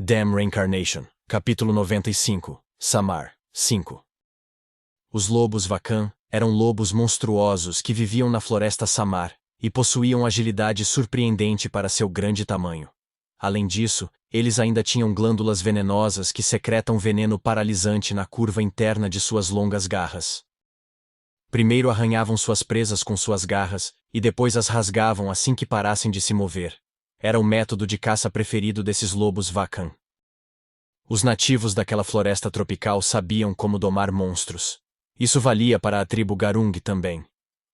Damn Reincarnation, capítulo 95, Samar, 5. Os lobos Vacan eram lobos monstruosos que viviam na floresta Samar e possuíam agilidade surpreendente para seu grande tamanho. Além disso, eles ainda tinham glândulas venenosas que secretam veneno paralisante na curva interna de suas longas garras. Primeiro arranhavam suas presas com suas garras e depois as rasgavam assim que parassem de se mover. Era o método de caça preferido desses lobos Vacan. Os nativos daquela floresta tropical sabiam como domar monstros. Isso valia para a tribo Garung também.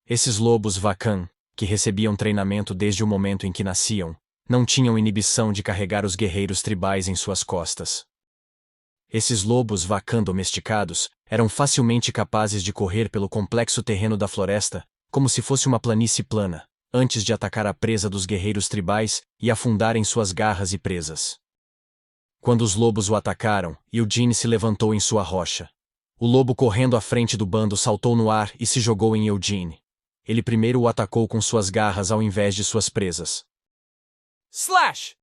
Esses lobos Vacan, que recebiam treinamento desde o momento em que nasciam, não tinham inibição de carregar os guerreiros tribais em suas costas. Esses lobos Vacan domesticados eram facilmente capazes de correr pelo complexo terreno da floresta, como se fosse uma planície plana, antes de atacar a presa dos guerreiros tribais e afundar em suas garras e presas. Quando os lobos o atacaram, Eugene se levantou em sua rocha. O lobo correndo à frente do bando saltou no ar e se jogou em Eugene. Ele primeiro o atacou com suas garras ao invés de suas presas. Slash!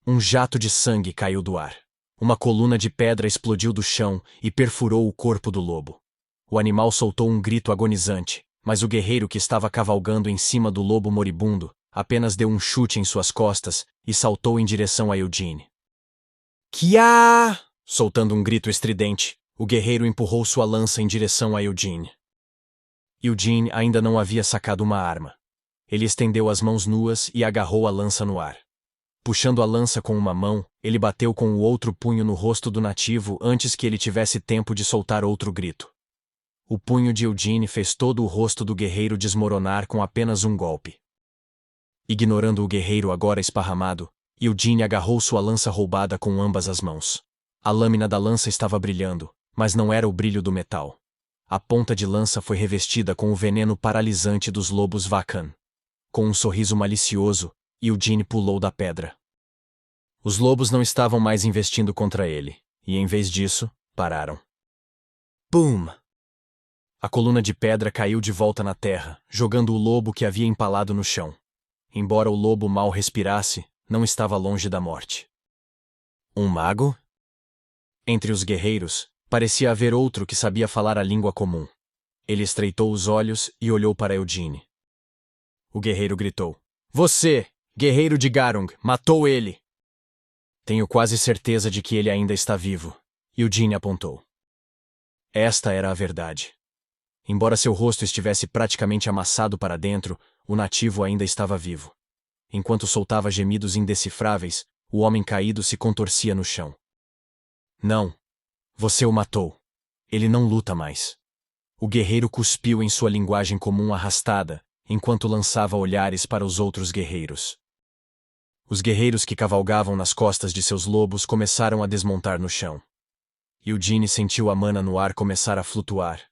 Um jato de sangue caiu do ar. Uma coluna de pedra explodiu do chão e perfurou o corpo do lobo. O animal soltou um grito agonizante, mas o guerreiro que estava cavalgando em cima do lobo moribundo apenas deu um chute em suas costas e saltou em direção a Eugene. Kiá! Soltando um grito estridente, o guerreiro empurrou sua lança em direção a Eugene. Eugene ainda não havia sacado uma arma. Ele estendeu as mãos nuas e agarrou a lança no ar. Puxando a lança com uma mão, ele bateu com o outro punho no rosto do nativo antes que ele tivesse tempo de soltar outro grito. O punho de Eugene fez todo o rosto do guerreiro desmoronar com apenas um golpe. Ignorando o guerreiro agora esparramado, Eugene agarrou sua lança roubada com ambas as mãos. A lâmina da lança estava brilhando, mas não era o brilho do metal. A ponta de lança foi revestida com o veneno paralisante dos lobos Vacan. Com um sorriso malicioso, Eugene pulou da pedra. Os lobos não estavam mais investindo contra ele, e em vez disso, pararam. Boom! A coluna de pedra caiu de volta na terra, jogando o lobo que havia empalado no chão. Embora o lobo mal respirasse, não estava longe da morte. Um mago? Entre os guerreiros, parecia haver outro que sabia falar a língua comum. Ele estreitou os olhos e olhou para Eugene. O guerreiro gritou: "Você, guerreiro de Garung, matou ele!" "Tenho quase certeza de que ele ainda está vivo", Eugene apontou. Esta era a verdade. Embora seu rosto estivesse praticamente amassado para dentro, o nativo ainda estava vivo. Enquanto soltava gemidos indecifráveis, o homem caído se contorcia no chão. "Não. Você o matou. Ele não luta mais." O guerreiro cuspiu em sua linguagem comum arrastada, enquanto lançava olhares para os outros guerreiros. Os guerreiros que cavalgavam nas costas de seus lobos começaram a desmontar no chão. Eugene sentiu a mana no ar começar a flutuar.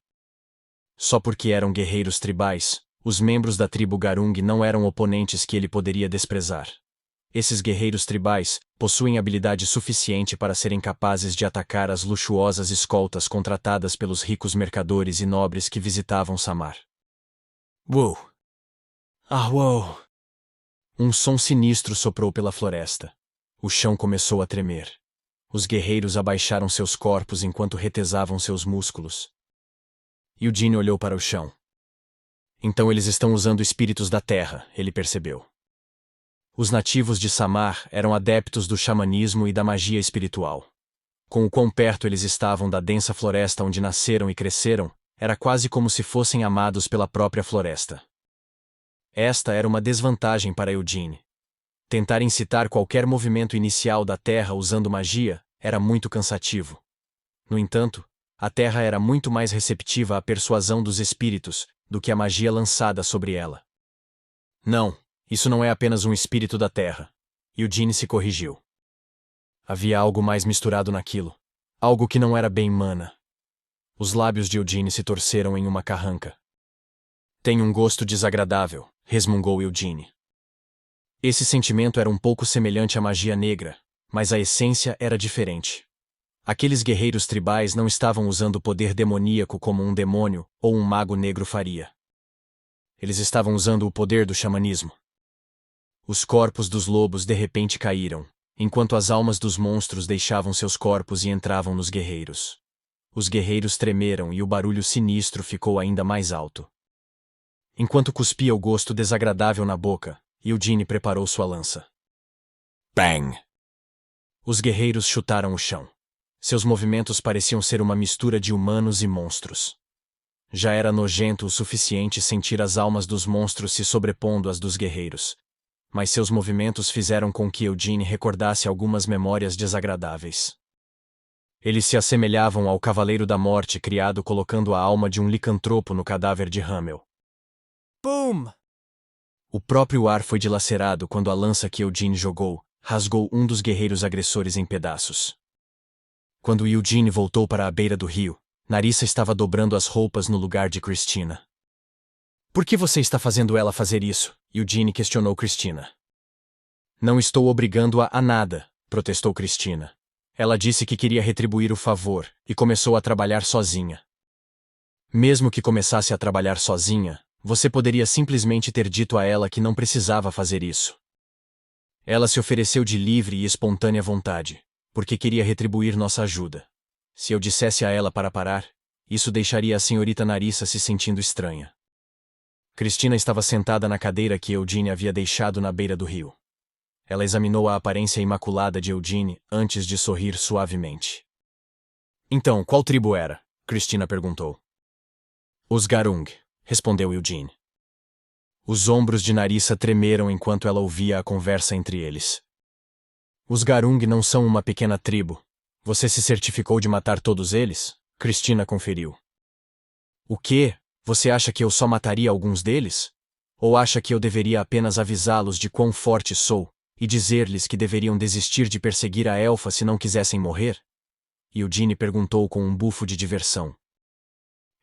Só porque eram guerreiros tribais, os membros da tribo Garung não eram oponentes que ele poderia desprezar. Esses guerreiros tribais possuem habilidade suficiente para serem capazes de atacar as luxuosas escoltas contratadas pelos ricos mercadores e nobres que visitavam Samar. Uou! Ah, uou! Um som sinistro soprou pela floresta. O chão começou a tremer. Os guerreiros abaixaram seus corpos enquanto retesavam seus músculos. Eugene olhou para o chão. Então eles estão usando espíritos da terra, ele percebeu. Os nativos de Samar eram adeptos do xamanismo e da magia espiritual. Com o quão perto eles estavam da densa floresta onde nasceram e cresceram, era quase como se fossem amados pela própria floresta. Esta era uma desvantagem para Eugene. Tentar incitar qualquer movimento inicial da terra usando magia era muito cansativo. No entanto, a terra era muito mais receptiva à persuasão dos espíritos do que a magia lançada sobre ela. Não, isso não é apenas um espírito da terra. Eugene se corrigiu. Havia algo mais misturado naquilo. Algo que não era bem mana. Os lábios de Eugene se torceram em uma carranca. "Tem um gosto desagradável", resmungou Eugene. Esse sentimento era um pouco semelhante à magia negra, mas a essência era diferente. Aqueles guerreiros tribais não estavam usando o poder demoníaco como um demônio ou um mago negro faria. Eles estavam usando o poder do xamanismo. Os corpos dos lobos de repente caíram, enquanto as almas dos monstros deixavam seus corpos e entravam nos guerreiros. Os guerreiros tremeram e o barulho sinistro ficou ainda mais alto. Enquanto cuspia o gosto desagradável na boca, Eugene preparou sua lança. Bang! Os guerreiros chutaram o chão. Seus movimentos pareciam ser uma mistura de humanos e monstros. Já era nojento o suficiente sentir as almas dos monstros se sobrepondo às dos guerreiros, mas seus movimentos fizeram com que Eugene recordasse algumas memórias desagradáveis. Eles se assemelhavam ao Cavaleiro da Morte criado colocando a alma de um licantropo no cadáver de Hamel. Boom! O próprio ar foi dilacerado quando a lança que Eugene jogou rasgou um dos guerreiros agressores em pedaços. Quando Eugene voltou para a beira do rio, Narissa estava dobrando as roupas no lugar de Christina. Por que você está fazendo ela fazer isso? Eugene questionou Christina. Não estou obrigando-a a nada, protestou Christina. Ela disse que queria retribuir o favor e começou a trabalhar sozinha. Mesmo que começasse a trabalhar sozinha, você poderia simplesmente ter dito a ela que não precisava fazer isso. Ela se ofereceu de livre e espontânea vontade, porque queria retribuir nossa ajuda. Se eu dissesse a ela para parar, isso deixaria a senhorita Narissa se sentindo estranha. Christina estava sentada na cadeira que Eugene havia deixado na beira do rio. Ela examinou a aparência imaculada de Eugene antes de sorrir suavemente. Então, qual tribo era? Christina perguntou. Os Garung, respondeu Eugene. Os ombros de Narissa tremeram enquanto ela ouvia a conversa entre eles. Os Garung não são uma pequena tribo. Você se certificou de matar todos eles? Christina conferiu. O quê? Você acha que eu só mataria alguns deles? Ou acha que eu deveria apenas avisá-los de quão forte sou e dizer-lhes que deveriam desistir de perseguir a elfa se não quisessem morrer? Eugene perguntou com um bufo de diversão.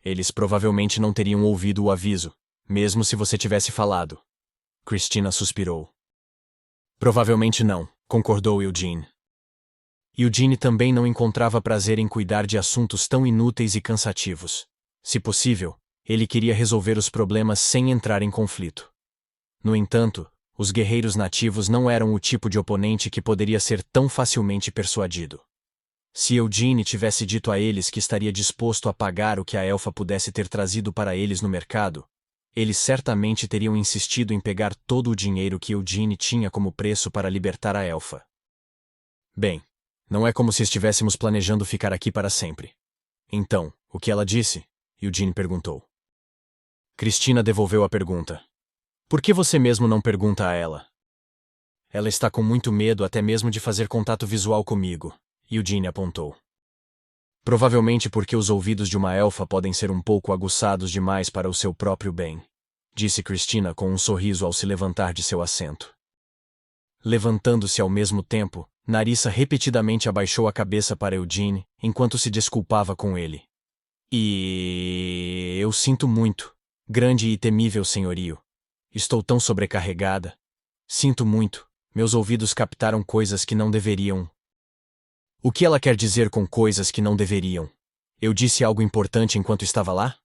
Eles provavelmente não teriam ouvido o aviso, mesmo se você tivesse falado. Christina suspirou. Provavelmente não, concordou Eugene. Eugene também não encontrava prazer em cuidar de assuntos tão inúteis e cansativos. Se possível, ele queria resolver os problemas sem entrar em conflito. No entanto, os guerreiros nativos não eram o tipo de oponente que poderia ser tão facilmente persuadido. Se Eugene tivesse dito a eles que estaria disposto a pagar o que a elfa pudesse ter trazido para eles no mercado, eles certamente teriam insistido em pegar todo o dinheiro que Eugene tinha como preço para libertar a elfa. Bem, não é como se estivéssemos planejando ficar aqui para sempre. Então, o que ela disse? Eugene perguntou. Christina devolveu a pergunta. Por que você mesmo não pergunta a ela? Ela está com muito medo até mesmo de fazer contato visual comigo, Eugene apontou. Provavelmente porque os ouvidos de uma elfa podem ser um pouco aguçados demais para o seu próprio bem, disse Christina com um sorriso ao se levantar de seu assento. Levantando-se ao mesmo tempo, Narissa repetidamente abaixou a cabeça para Eugene, enquanto se desculpava com ele. Eu sinto muito, grande e temível senhorio. Estou tão sobrecarregada. Sinto muito, meus ouvidos captaram coisas que não deveriam. O que ela quer dizer com coisas que não deveriam? Eu disse algo importante enquanto estava lá?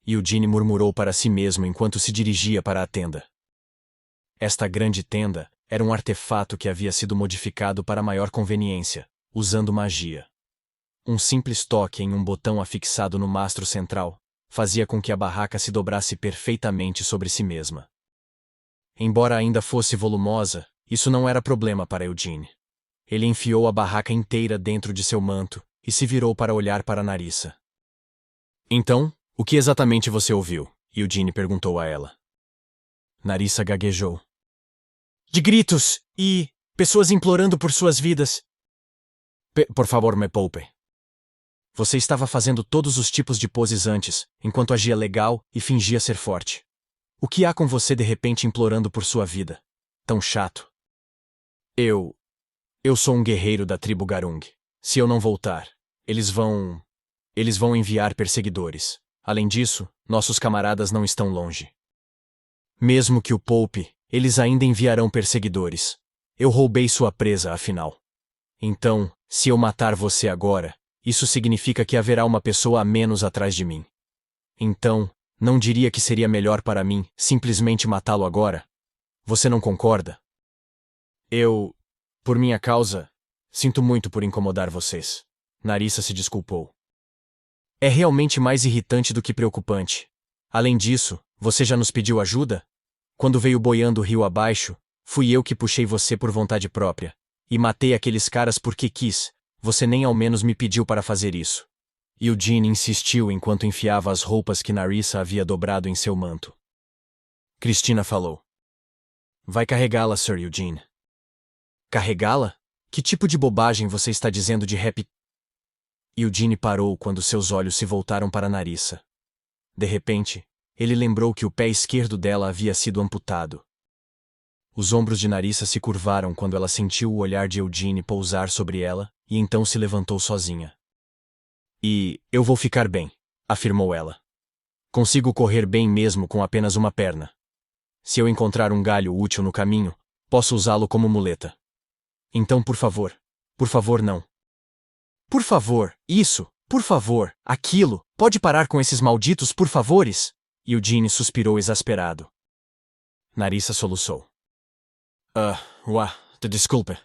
Eugene murmurou para si mesmo enquanto se dirigia para a tenda. Esta grande tenda era um artefato que havia sido modificado para maior conveniência, usando magia. Um simples toque em um botão afixado no mastro central fazia com que a barraca se dobrasse perfeitamente sobre si mesma. Embora ainda fosse volumosa, isso não era problema para Eugene. Ele enfiou a barraca inteira dentro de seu manto e se virou para olhar para Narissa. Então, o que exatamente você ouviu? Eugene perguntou a ela. Narissa gaguejou. De gritos e pessoas implorando por suas vidas. Por favor, me poupe. Você estava fazendo todos os tipos de poses antes, enquanto agia legal e fingia ser forte. O que há com você de repente implorando por sua vida? Tão chato. Eu sou um guerreiro da tribo Garung. Se eu não voltar, eles vão enviar perseguidores. Além disso, nossos camaradas não estão longe. Mesmo que o poupe, eles ainda enviarão perseguidores. Eu roubei sua presa, afinal. Então, se eu matar você agora, isso significa que haverá uma pessoa a menos atrás de mim. Então, não diria que seria melhor para mim simplesmente matá-lo agora? Você não concorda? Por minha causa, sinto muito por incomodar vocês. Narissa se desculpou. É realmente mais irritante do que preocupante. Além disso, você já nos pediu ajuda? Quando veio boiando o rio abaixo, fui eu que puxei você por vontade própria. E matei aqueles caras porque quis. Você nem ao menos me pediu para fazer isso. Eugene insistiu enquanto enfiava as roupas que Narissa havia dobrado em seu manto. Cristina falou. Vai carregá-la, Sir Eugene. Carregá-la? Que tipo de bobagem você está dizendo de rap? Eugene parou quando seus olhos se voltaram para Narissa. De repente, ele lembrou que o pé esquerdo dela havia sido amputado. Os ombros de Narissa se curvaram quando ela sentiu o olhar de Eugene pousar sobre ela, e então se levantou sozinha. E eu vou ficar bem, afirmou ela. Consigo correr bem mesmo com apenas uma perna. Se eu encontrar um galho útil no caminho, posso usá-lo como muleta. Então, por favor não. Por favor, isso, por favor, aquilo, pode parar com esses malditos por favores? Eugene suspirou exasperado. Narissa soluçou. Desculpe.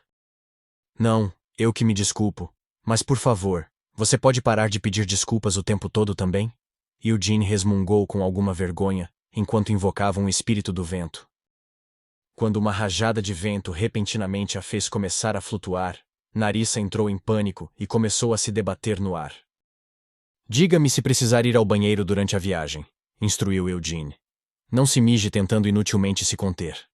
Não, eu que me desculpo. Mas por favor, você pode parar de pedir desculpas o tempo todo também? Eugene resmungou com alguma vergonha, enquanto invocava um espírito do vento. Quando uma rajada de vento repentinamente a fez começar a flutuar, Narissa entrou em pânico e começou a se debater no ar. Diga-me se precisar ir ao banheiro durante a viagem, instruiu Eugene. Não se mije tentando inutilmente se conter.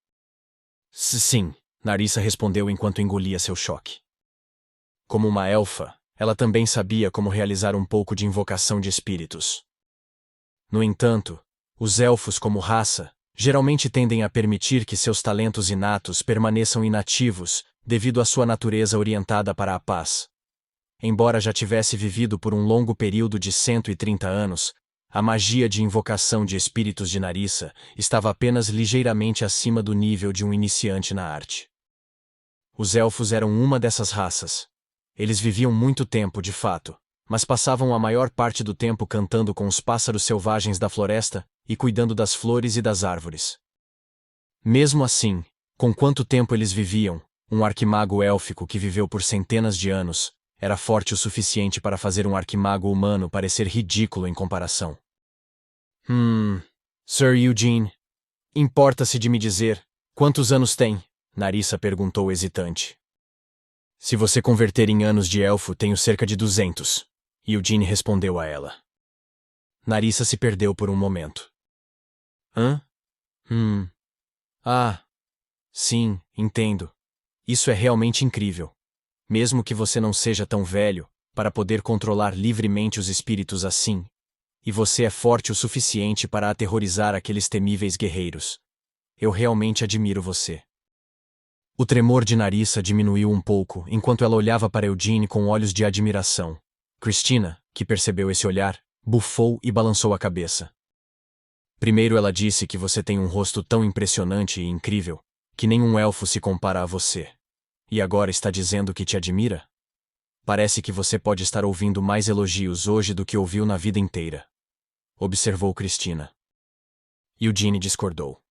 Sim, Narissa respondeu enquanto engolia seu choque. Como uma elfa, ela também sabia como realizar um pouco de invocação de espíritos. No entanto, os elfos como raça geralmente tendem a permitir que seus talentos inatos permaneçam inativos devido à sua natureza orientada para a paz. Embora já tivesse vivido por um longo período de 130 anos, a magia de invocação de espíritos de Narissa estava apenas ligeiramente acima do nível de um iniciante na arte. Os elfos eram uma dessas raças. Eles viviam muito tempo, de fato, mas passavam a maior parte do tempo cantando com os pássaros selvagens da floresta e cuidando das flores e das árvores. Mesmo assim, com quanto tempo eles viviam, um arquimago élfico que viveu por centenas de anos era forte o suficiente para fazer um arquimago humano parecer ridículo em comparação. Sir Eugene, importa-se de me dizer quantos anos tem? Narissa perguntou hesitante. Se você converter em anos de elfo, tenho cerca de 200. Eugene respondeu a ela. Narissa se perdeu por um momento. Sim, entendo. Isso é realmente incrível. Mesmo que você não seja tão velho, para poder controlar livremente os espíritos assim. E você é forte o suficiente para aterrorizar aqueles temíveis guerreiros. Eu realmente admiro você. O tremor de Narissa diminuiu um pouco enquanto ela olhava para Eugene com olhos de admiração. Cristina, que percebeu esse olhar, bufou e balançou a cabeça. Primeiro ela disse que você tem um rosto tão impressionante e incrível, que nenhum elfo se compara a você. E agora está dizendo que te admira? Parece que você pode estar ouvindo mais elogios hoje do que ouviu na vida inteira. Observou Cristina. Eugene discordou.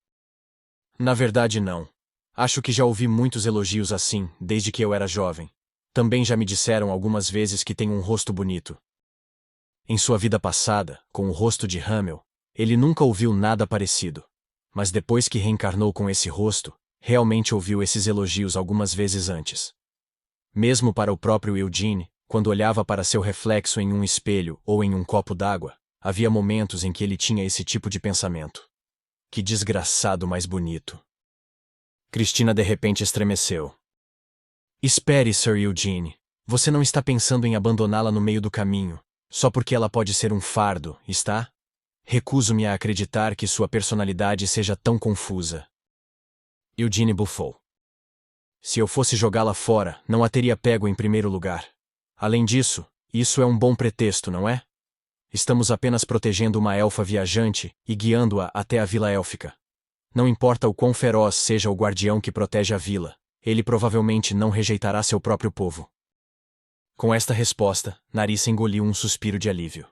Na verdade, não. Acho que já ouvi muitos elogios assim, desde que eu era jovem. Também já me disseram algumas vezes que tenho um rosto bonito. Em sua vida passada, com o rosto de Hamel, ele nunca ouviu nada parecido. Mas depois que reencarnou com esse rosto, realmente ouviu esses elogios algumas vezes antes. Mesmo para o próprio Eugene, quando olhava para seu reflexo em um espelho ou em um copo d'água, havia momentos em que ele tinha esse tipo de pensamento. Que desgraçado mais bonito. Cristina de repente estremeceu. Espere, Sir Eugene. Você não está pensando em abandoná-la no meio do caminho, só porque ela pode ser um fardo, está? Recuso-me a acreditar que sua personalidade seja tão confusa. Eugene bufou. Se eu fosse jogá-la fora, não a teria pego em primeiro lugar. Além disso, isso é um bom pretexto, não é? Estamos apenas protegendo uma elfa viajante e guiando-a até a vila élfica. Não importa o quão feroz seja o guardião que protege a vila, ele provavelmente não rejeitará seu próprio povo. Com esta resposta, Narissa engoliu um suspiro de alívio.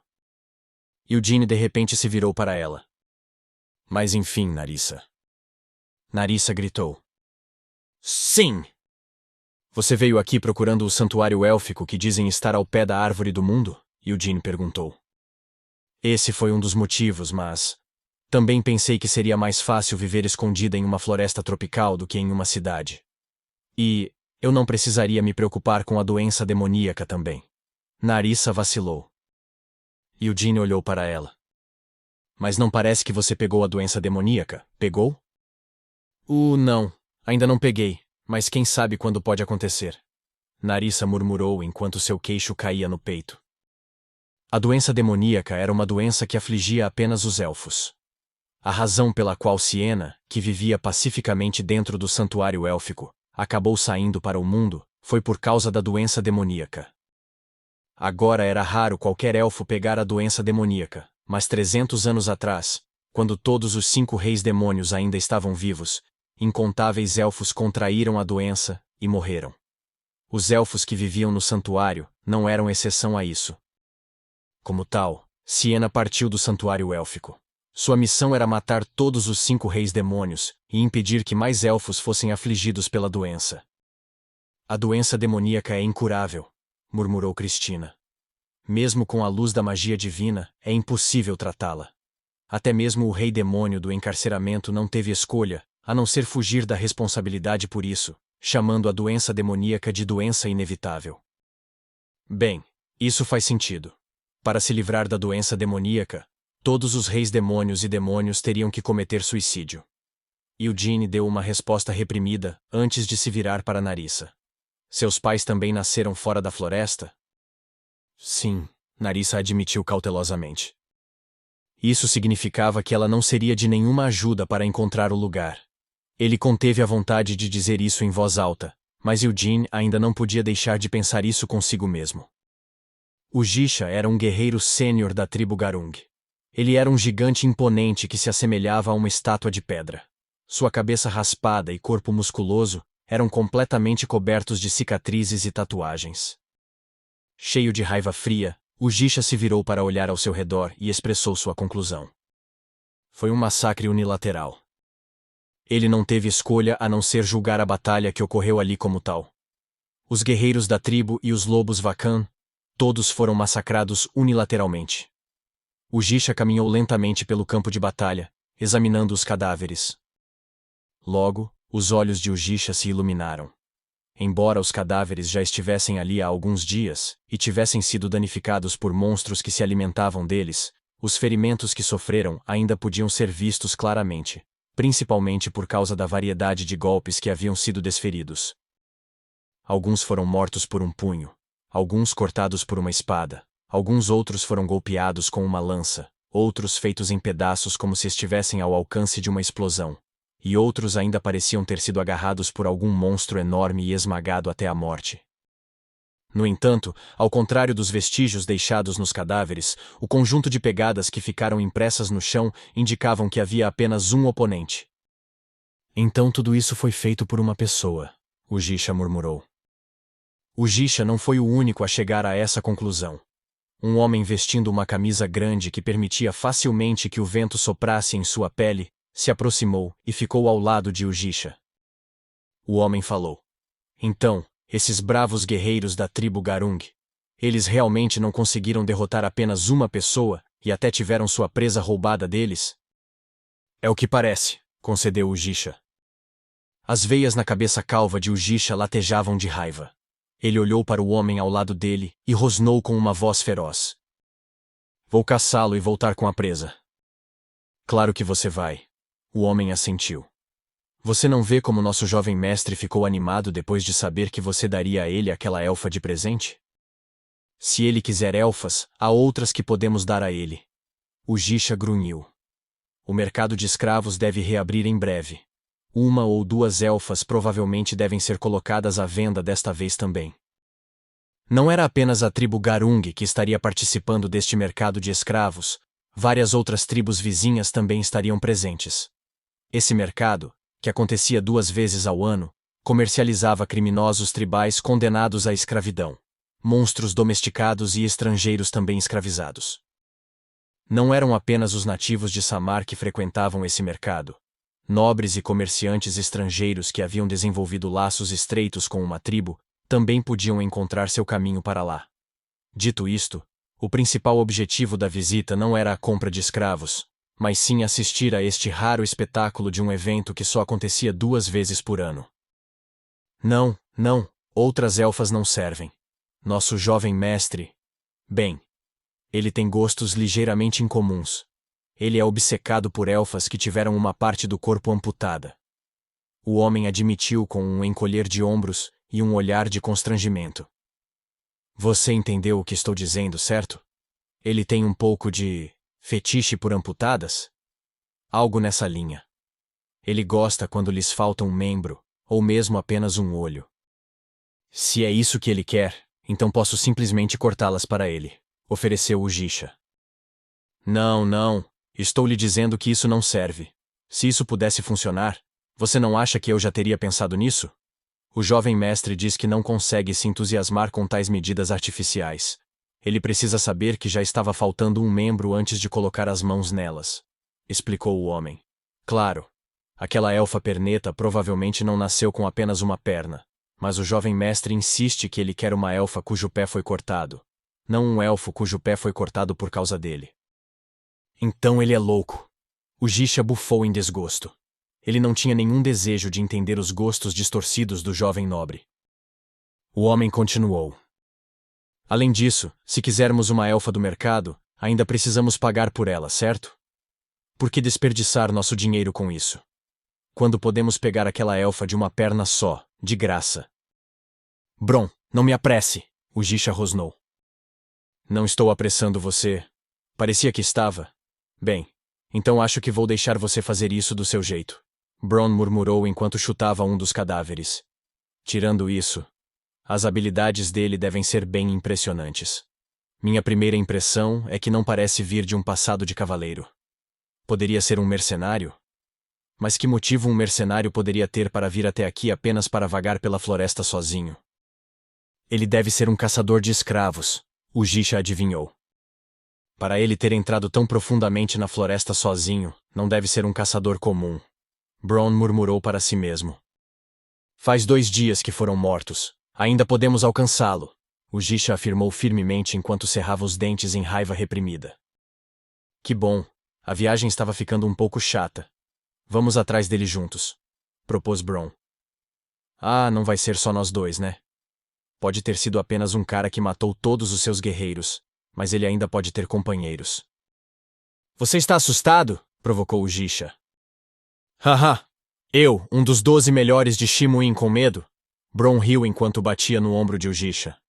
Eugene de repente se virou para ela. Mas enfim, Narissa. Narissa gritou. Sim! Você veio aqui procurando o santuário élfico que dizem estar ao pé da árvore do mundo? Eugene perguntou. Esse foi um dos motivos, mas também pensei que seria mais fácil viver escondida em uma floresta tropical do que em uma cidade. E eu não precisaria me preocupar com a doença demoníaca também. Narissa vacilou. Eugene olhou para ela. Mas não parece que você pegou a doença demoníaca, pegou? Não, ainda não peguei, mas quem sabe quando pode acontecer. Narissa murmurou enquanto seu queixo caía no peito. A doença demoníaca era uma doença que afligia apenas os elfos. A razão pela qual Siena, que vivia pacificamente dentro do santuário élfico, acabou saindo para o mundo, foi por causa da doença demoníaca. Agora era raro qualquer elfo pegar a doença demoníaca, mas 300 anos atrás, quando todos os 5 reis demônios ainda estavam vivos, incontáveis elfos contraíram a doença e morreram. Os elfos que viviam no santuário não eram exceção a isso. Como tal, Siena partiu do santuário élfico. Sua missão era matar todos os 5 reis demônios e impedir que mais elfos fossem afligidos pela doença. A doença demoníaca é incurável, murmurou Cristina. Mesmo com a luz da magia divina, é impossível tratá-la. Até mesmo o rei demônio do encarceramento não teve escolha, a não ser fugir da responsabilidade por isso, chamando a doença demoníaca de doença inevitável. Bem, isso faz sentido. Para se livrar da doença demoníaca, todos os reis demônios e demônios teriam que cometer suicídio. Eugene deu uma resposta reprimida antes de se virar para Narissa. Seus pais também nasceram fora da floresta? Sim, Narissa admitiu cautelosamente. Isso significava que ela não seria de nenhuma ajuda para encontrar o lugar. Ele conteve a vontade de dizer isso em voz alta, mas Eugene ainda não podia deixar de pensar isso consigo mesmo. O Jisha era um guerreiro sênior da tribo Garung. Ele era um gigante imponente que se assemelhava a uma estátua de pedra. Sua cabeça raspada e corpo musculoso eram completamente cobertos de cicatrizes e tatuagens. Cheio de raiva fria, o Jisha se virou para olhar ao seu redor e expressou sua conclusão. Foi um massacre unilateral. Ele não teve escolha a não ser julgar a batalha que ocorreu ali como tal. Os guerreiros da tribo e os lobos Vacan, todos foram massacrados unilateralmente. O Jisha caminhou lentamente pelo campo de batalha, examinando os cadáveres. Logo, os olhos de Jisha se iluminaram. Embora os cadáveres já estivessem ali há alguns dias e tivessem sido danificados por monstros que se alimentavam deles, os ferimentos que sofreram ainda podiam ser vistos claramente, principalmente por causa da variedade de golpes que haviam sido desferidos. Alguns foram mortos por um punho, alguns cortados por uma espada, alguns outros foram golpeados com uma lança, outros feitos em pedaços como se estivessem ao alcance de uma explosão, e outros ainda pareciam ter sido agarrados por algum monstro enorme e esmagado até a morte. No entanto, ao contrário dos vestígios deixados nos cadáveres, o conjunto de pegadas que ficaram impressas no chão indicavam que havia apenas um oponente. Então tudo isso foi feito por uma pessoa, o Jisha murmurou. O Jisha não foi o único a chegar a essa conclusão. Um homem vestindo uma camisa grande que permitia facilmente que o vento soprasse em sua pele, se aproximou e ficou ao lado de Jisha. O homem falou. Então, esses bravos guerreiros da tribo Garung, eles realmente não conseguiram derrotar apenas uma pessoa e até tiveram sua presa roubada deles? É o que parece, concedeu Jisha. As veias na cabeça calva de Jisha latejavam de raiva. Ele olhou para o homem ao lado dele e rosnou com uma voz feroz. Vou caçá-lo e voltar com a presa. Claro que você vai. O homem assentiu. Você não vê como nosso jovem mestre ficou animado depois de saber que você daria a ele aquela elfa de presente? Se ele quiser elfas, há outras que podemos dar a ele. O Jisha grunhiu. O mercado de escravos deve reabrir em breve. 1 ou 2 elfas provavelmente devem ser colocadas à venda desta vez também. Não era apenas a tribo Garung que estaria participando deste mercado de escravos, várias outras tribos vizinhas também estariam presentes. Esse mercado, que acontecia 2 vezes ao ano, comercializava criminosos tribais condenados à escravidão, monstros domesticados e estrangeiros também escravizados. Não eram apenas os nativos de Samar que frequentavam esse mercado. Nobres e comerciantes estrangeiros que haviam desenvolvido laços estreitos com uma tribo também podiam encontrar seu caminho para lá. Dito isto, o principal objetivo da visita não era a compra de escravos, mas sim assistir a este raro espetáculo de um evento que só acontecia 2 vezes por ano. Não, não, outras elfas não servem. Nosso jovem mestre... Bem, ele tem gostos ligeiramente incomuns. Ele é obcecado por elfas que tiveram uma parte do corpo amputada. O homem admitiu com um encolher de ombros e um olhar de constrangimento. Você entendeu o que estou dizendo, certo? Ele tem um pouco de fetiche por amputadas? Algo nessa linha. Ele gosta quando lhes falta um membro, ou mesmo apenas um olho. Se é isso que ele quer, então posso simplesmente cortá-las para ele, ofereceu o Gisha. Não, não, estou lhe dizendo que isso não serve. Se isso pudesse funcionar, você não acha que eu já teria pensado nisso? O jovem mestre diz que não consegue se entusiasmar com tais medidas artificiais. Ele precisa saber que já estava faltando um membro antes de colocar as mãos nelas, explicou o homem. Claro, aquela elfa perneta provavelmente não nasceu com apenas uma perna, mas o jovem mestre insiste que ele quer uma elfa cujo pé foi cortado, não um elfo cujo pé foi cortado por causa dele. Então ele é louco. O Gisha bufou em desgosto. Ele não tinha nenhum desejo de entender os gostos distorcidos do jovem nobre. O homem continuou. Além disso, se quisermos uma elfa do mercado, ainda precisamos pagar por ela, certo? Por que desperdiçar nosso dinheiro com isso? Quando podemos pegar aquela elfa de uma perna só, de graça? Bron, não me apresse, o Gisha rosnou. Não estou apressando você. Parecia que estava. Bem, então acho que vou deixar você fazer isso do seu jeito. Bron murmurou enquanto chutava um dos cadáveres. Tirando isso, as habilidades dele devem ser bem impressionantes. Minha primeira impressão é que não parece vir de um passado de cavaleiro. Poderia ser um mercenário? Mas que motivo um mercenário poderia ter para vir até aqui apenas para vagar pela floresta sozinho? Ele deve ser um caçador de escravos, o Gisha adivinhou. Para ele ter entrado tão profundamente na floresta sozinho, não deve ser um caçador comum. Bron murmurou para si mesmo. Faz 2 dias que foram mortos. Ainda podemos alcançá-lo, o Gisha afirmou firmemente enquanto cerrava os dentes em raiva reprimida. Que bom, a viagem estava ficando um pouco chata. Vamos atrás dele juntos, propôs Bron. Ah, não vai ser só nós dois, né? Pode ter sido apenas um cara que matou todos os seus guerreiros, mas ele ainda pode ter companheiros. Você está assustado? Provocou o Gisha. Haha, eu, um dos 12 melhores de Shimuin com medo? Bron riu enquanto batia no ombro de Ujisha.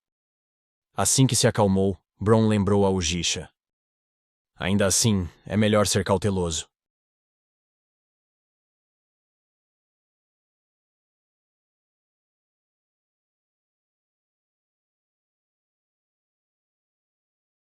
Assim que se acalmou, Bron lembrou a Ujisha. Ainda assim, é melhor ser cauteloso.